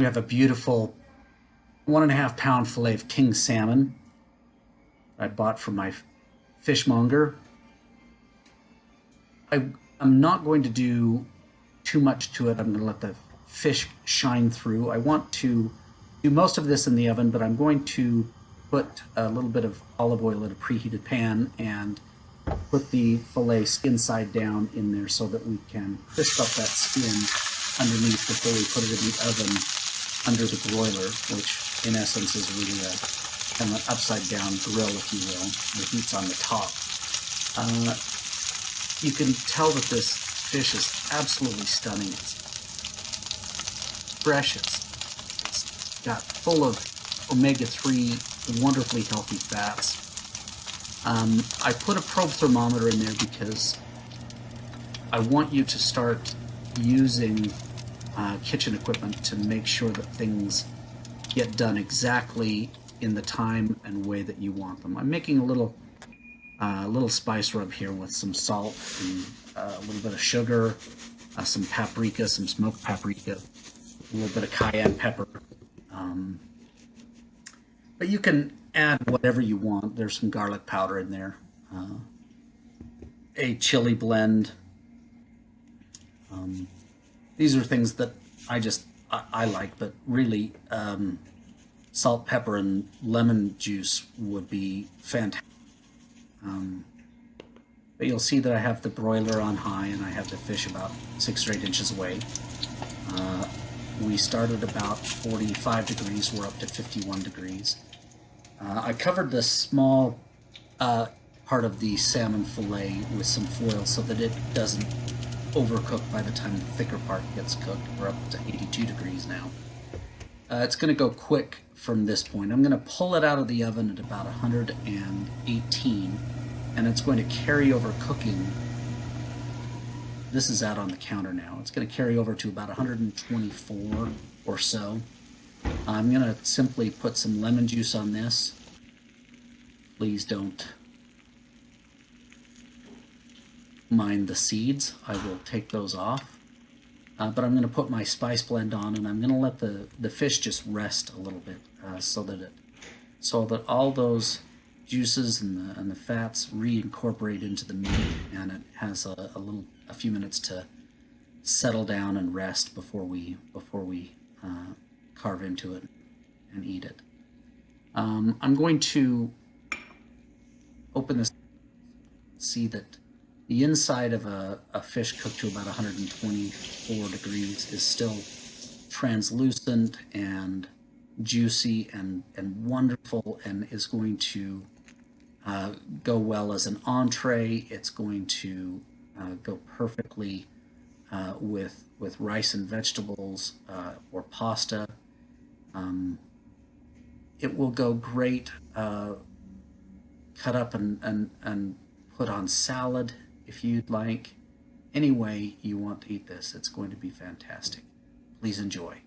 We have a beautiful 1.5 pound fillet of king salmon I bought from my fishmonger. I'm not going to do too much to it. I'm going to let the fish shine through. I want to do most of this in the oven, but I'm going to put a little bit of olive oil in a preheated pan and put the fillet skin side down in there so that we can crisp up that skin underneath before we put it in the oven under the broiler, which in essence is really a kind of an upside down grill, if you will. The heat's on the top. You can tell that this fish is absolutely stunning. It's fresh, it's got full of omega-3, wonderfully healthy fats. I put a probe thermometer in there because I want you to start using kitchen equipment to make sure that things get done exactly in the time and way that you want them. I'm making a little spice rub here with some salt and a little bit of sugar, some paprika, some smoked paprika, a little bit of cayenne pepper. But you can add whatever you want. There's some garlic powder in there, a chili blend. These are things that I like, but really salt, pepper, and lemon juice would be fantastic. But you'll see that I have the broiler on high and I have the fish about 6 or 8 inches away. We started about 45 degrees, we're up to 51 degrees. I covered the small part of the salmon fillet with some foil so that it doesn't overcook by the time the thicker part gets cooked. We're up to 82 degrees now. It's going to go quick from this point. I'm going to pull it out of the oven at about 118, and it's going to carry over cooking. This is out on the counter now. It's going to carry over to about 124 or so. I'm going to simply put some lemon juice on this. Please don't mind the seeds. I will take those off. But I'm going to put my spice blend on, and I'm going to let the fish just rest a little bit so that all those juices and the fats reincorporate into the meat, and it has a few minutes to settle down and rest before we carve into it and eat it. I'm going to open this, see that the inside of a fish cooked to about 124 degrees is still translucent and juicy and wonderful, and is going to go well as an entree. It's going to go perfectly with rice and vegetables or pasta. It will go great cut up and put on salad if you'd like. Any way you want to eat this, it's going to be fantastic. Please enjoy.